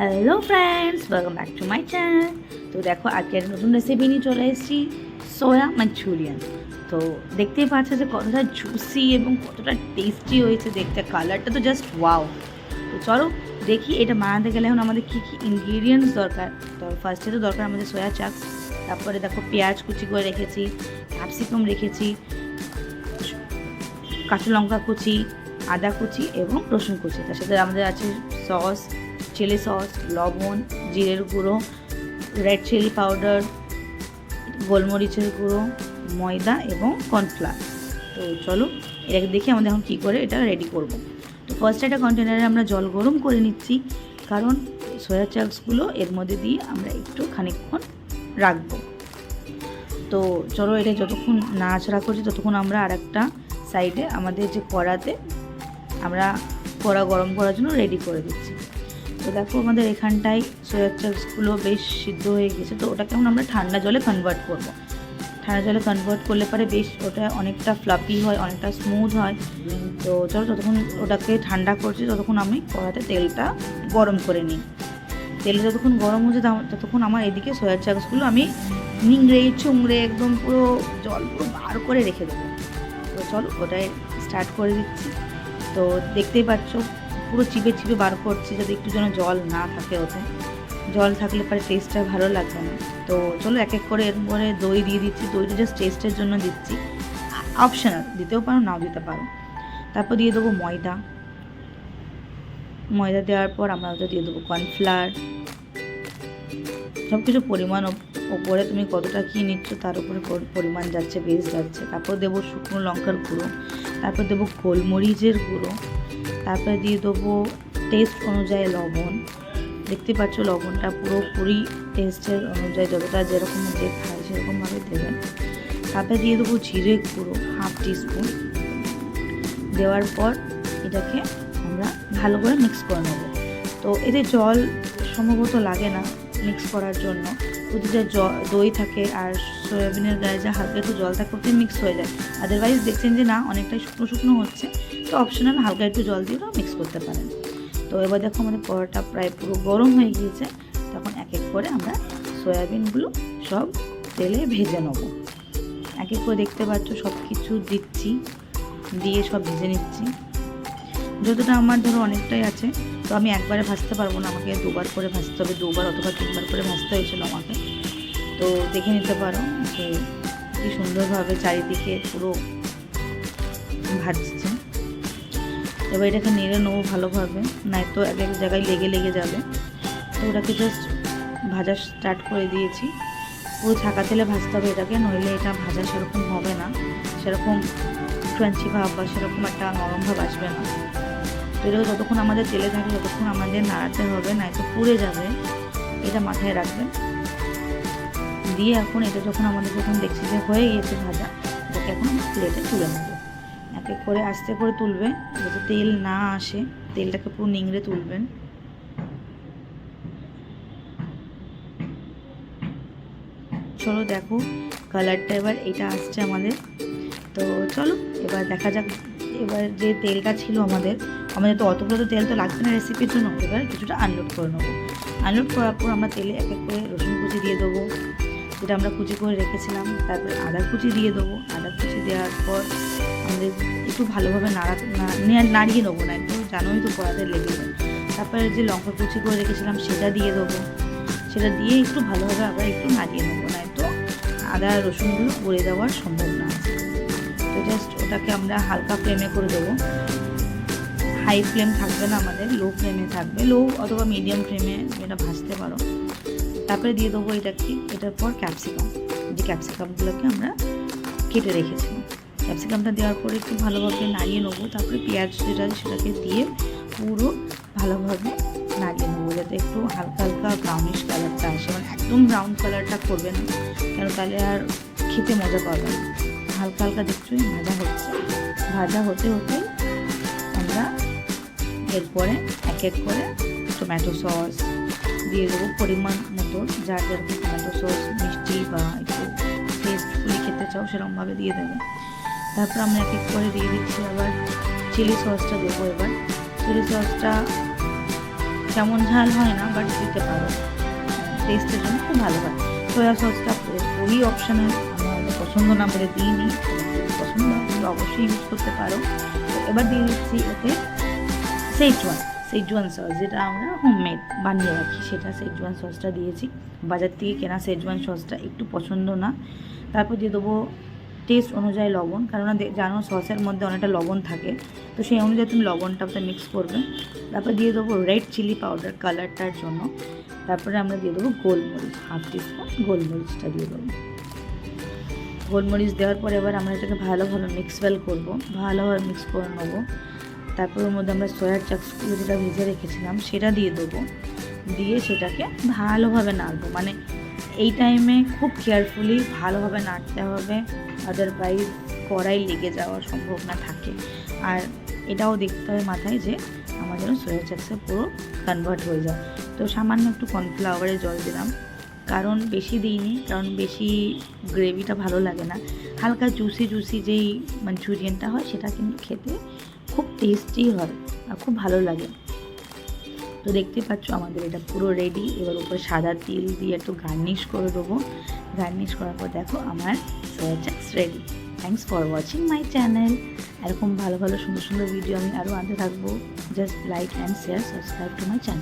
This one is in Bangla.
Hello friends, welcome back to my channel. তো দেখো আজকে একটা নতুন রেসিপি নিয়ে চলে এসেছি, সোয়া মাঞ্চুরিয়ান। তো দেখতেই পাচ্ছ যে কতটা জুসি এবং কতটা টেস্টি হয়েছে দেখতে, কালারটা তো জাস্ট ওয়াও। তো চলো দেখি এটা বানাতে গেলে এখন আমাদের কী কী ইনগ্রিডিয়েন্টস দরকার। তো ফার্স্টে তো দরকার আমাদের সোয়া চাংস, তারপরে দেখো পেঁয়াজ কুচি করে রেখেছি, ক্যাপসিকাম রেখেছি, কাঁচা লঙ্কা কুচি, আদা কুচি এবং রসুন কুচি। তার সাথে আমাদের আছে সস, চিলি সস, লবণ, জিরের গুঁড়ো, রেড চিলি পাউডার, গোলমরিচের গুঁড়ো, ময়দা এবং কর্নফ্লাওয়ার। তো চলো এটাকে দেখি আমাদের এখন কী করে এটা রেডি করব। তো ফার্স্ট একটা কন্টেনারে আমরা জল গরম করে নিচ্ছি, কারণ সয়া চাংসগুলো এর মধ্যে দিয়ে আমরা একটু খানিকক্ষণ রাখবো। তো চলো এটা যতক্ষণ নাড়াচাড়া করছি ততক্ষণ আমরা আর একটা সাইডে আমাদের যে কড়াতে আমরা কড়া গরম করার জন্য রেডি করে দিচ্ছি। তো দেখো আমাদের এখানটায় সয়া চাংসগুলো বেশ সিদ্ধ হয়ে গেছে, তো ওটাকে এখন আমরা ঠান্ডা জলে কনভার্ট করব। ঠান্ডা জলে কনভার্ট করলে পরে বেশ ওটা অনেকটা ফ্লাফি হয়, অনেকটা স্মুথ হয়। তো চলো যতক্ষণ ওটাকে ঠান্ডা করছি ততক্ষণ আমি কড়াতে তেলটা গরম করে নিই। তেল যতক্ষণ গরম হচ্ছে ততক্ষণ আমার এদিকে সয়া চাংসগুলো আমি নিংড়ে চুংড়ে একদম পুরো জল পুরো বার করে রেখে দেবো। তো চলো ওটাই স্টার্ট করে দিচ্ছি। তো দেখতেই পাচ্ছ পুরো চিপে চিপে বার করছি, যাতে একটু যেন জল না থাকে ওতে। জল থাকলে পরে টেস্টটা ভালো লাগবে না। তো চলো এক এক করে এরপরে দই দিয়ে দিচ্ছি। দইটা জাস্ট টেস্টের জন্য দিচ্ছি, অপশনাল, দিতেও পারো নাও দিতে পারো। তারপর দিয়ে দেবো ময়দা। ময়দা দেওয়ার পর আমরা ওটা দিয়ে দেবো কর্নফ্লাওয়ার। সব কিছু পরিমাণ ওপরে তুমি কতটা কী নিচ্ছ তার উপরে পরিমাণ যাচ্ছে, বেশ যাচ্ছে। তারপর দেবো শুকনো লঙ্কার গুঁড়ো, তারপর দেবো গোলমরিচের গুঁড়ো, তারপরে দিয়ে দেবো টেস্ট অনুযায়ী লবণ। দেখতে পাচ্ছ লবণটা পুরোপুরি টেস্টের অনুযায়ী যতটা যেরকম যে খায় সেরকমভাবে দেবেন। তারপরে দিয়ে দেবো জিরে গুঁড়ো 1/2 টিস্পুন। দেওয়ার পর এটাকে আমরা ভালো করে মিক্স করে নেব। তো এতে জল সম্ভবত লাগে না মিক্স করার জন্য, যদি যা দই থাকে আর সয়াবিনের গায়ে যা হালকা একটু জল থাকে ওতে মিক্স হয়ে যায়। আদারওয়াইজ দেখছেন যে না অনেকটাই শুকনো শুকনো হচ্ছে, তো অপশনাল হালকা একটু জল দিয়েও মিক্স করতে পারেন। তো এবার দেখো আমাদের পরোটা প্রায় পুরো গরম হয়ে গিয়েছে। তখন এক এক করে আমরা সয়াবিনগুলো সব তেলে ভেজে নেব। এক এক করে দেখতে পাচ্ছ সব কিছু দিচ্ছি, দিয়ে সব ভেজে নিচ্ছি। যতটা আমার ধরো অনেকটাই আছে, তো আমি একবারে ভাজতে পারবো না, আমাকে দুবার করে ভাজতে হবে, 2বার অথবা 3বার করে ভাজতে হয়েছিল আমাকে। তো দেখে নিতে পারো যে কী সুন্দরভাবে চারিদিকে পুরো ভাজছে। এবার এটাকে নেড়ে নেবো ভালোভাবে, নয়তো এক এক জায়গায় লেগে যাবে। তো ওটাকে জাস্ট ভাজা স্টার্ট করে দিয়েছি। পুরো ছাকা তেলে ভাজতে হবে এটাকে, নইলে এটা ভাজা সেরকম হবে না, সেরকম ক্রাঞ্চি ভাব বা সেরকম একটা নরম ভাব আসবে না। তো এটা যতক্ষণ আমাদের তেলে থাকে ততক্ষণ আমাদের নাড়াতে হবে, নয়তো পুড়ে যাবে, এটা মাথায় রাখবেন। দিয়ে এখন এটা যখন দেখছি যে হয়ে গিয়েছে ভাজা, এটাকে এখন প্লেটে তুলে নেবো। এক এক করে আস্তে করে তুলবে, যাতে তেল না আসে, তেলটাকে পুরো নিংড়ে তুলবেন। চলো দেখো কালারটা এবার এটা আসছে আমাদের। তো চলো এবার দেখা যাক। এবার যে তেলটা ছিল আমাদের তো অতগুলো তো তেল তো লাগবে না রেসিপির জন্য, এবার কিছুটা আনলোড করে নেবো। আনলোড করার পর আমরা তেলে এক এক করে রসুন কুচি দিয়ে দেবো, যেটা আমরা কুচি করে রেখেছিলাম। তারপরে আদা কুচি দিয়ে দেবো। আদা কুচি দেওয়ার পর আমাদের একটু ভালোভাবে নাড়িয়ে দেবো, না একটু জানোই তো কড়াতে লেগে যায়। তারপরে যে লঙ্কা কুচি করে রেখেছিলাম সেটা দিয়ে দেবো। সেটা দিয়ে একটু ভালোভাবে আবার একটু নাড়িয়ে নেবো, নয়তো আদা রসুনগুলো পড়ে যাওয়ার সম্ভাবনা আছে। তো জাস্ট ওটাকে আমরা হালকা ফ্লেমে করে দেবো, হাই ফ্লেম থাকবে না আমাদের, লো ফ্লেমে থাকবে, লো অথবা মিডিয়াম ফ্লেমে এটা ভাজতে পারো। তারপরে দিয়ে দেবো এটার পর ক্যাপসিকাম, যে ক্যাপসিকামগুলোকে আমরা কেটে রেখেছিলাম। ক্যাপসিকামটা দেওয়ার পরে একটু ভালোভাবে নাড়িয়ে নেবো। তারপরে পেঁয়াজ যেটা সেটাকে দিয়ে পুরো ভালোভাবে নাড়িয়ে নেবো, যাতে একটু হালকা হালকা ব্রাউনিশ কালারটা আসে। মানে একদম ব্রাউন কালারটা করবে না, কেন তাহলে আর খেতে মজা পাবে না। হালকা হালকা দেখছোই ভাজা হতে আমরা এরপরে এক এক করে টমেটো সস দিয়ে দেবো পরিমাণ মতো, যার যেরকম টমেটো সস মিষ্টি বা একটু টেস্টফুলি খেতে চাও সেরকমভাবে দিয়ে দেবে। তারপর আমরা এক এক করে দিয়ে দিচ্ছি আবার চিলি সসটা দেবো। এবার চিলি সসটা তেমন ঝাল হয় না, বাট দিতে পারো, টেস্টের জন্য খুব ভালো হয়। সয়া সসটা খুবই অপশনাল, আমার পছন্দ না বলে দিইনি, পছন্দ হলে অবশ্যই ইউজ করতে পারো। তো এবার দিয়ে দিচ্ছি এতে সেজওয়ান সস, যেটা আমরা হোমমেড বানিয়ে রাখি, সেটা সেজওয়ান সসটা দিয়েছি। বাজার থেকে কেনা সেজওয়ান সসটা একটু পছন্দ না। তারপর দিয়ে দেবো টেস্ট অনুযায়ী লবণ, কেননা জানো সসের মধ্যে অনেকটা লবণ থাকে, তো সেই অনুযায়ী তুমি লবণটা মিক্স করবে। তারপর দিয়ে দেবো রেড চিলি পাউডার কালারটার জন্য। তারপরে আমরা দিয়ে দেবো গোলমরিচ, 1/2 টিস্পুন গোলমরিচটা দিয়ে দেবো। গোলমরিচ দেওয়ার পরে এবার আমরা এটাকে ভালোভাবে ভালোভাবে মিক্স করে নেবো। তারপর ওর মধ্যে আমরা সয়া চাংসগুলো যেটা ভেজে রেখেছিলাম সেটা দিয়ে দেবো, দিয়ে সেটাকে ভালোভাবে নাড়বো। মানে এই টাইমে খুব কেয়ারফুলি ভালোভাবে নাড়তে হবে, আদারওয়াইজ কড়াই লেগে যাওয়ার সম্ভাবনা থাকে। আর এটাও দেখতে হবে মাথায় যে আমার যেন সয়া চাংসে পুরো কনভার্ট হয়ে যায়। তো সামান্য একটু কর্নফ্লাওয়ারে জল দিলাম, কারণ বেশি দিইনি, কারণ বেশি গ্রেভিটা ভালো লাগে না। হালকা জুসি যেই মাঞ্চুরিয়ানটা হয় সেটা কিন্তু খেতে খুব টেস্টি হয় আর খুব ভালো লাগে। তো দেখতে পাচ্ছ আমাদের এটা পুরো রেডি। এবার উপরে সাদা তিল দিয়ে একটু গার্নিশ করে দেবো। গার্নিশ করার পর দেখো আমার soya chunks ready. Thanks for watching my channel. এরকম ভালো সুন্দর ভিডিও আমি আরও আনতে থাকবো। Just like and share, subscribe to my channel.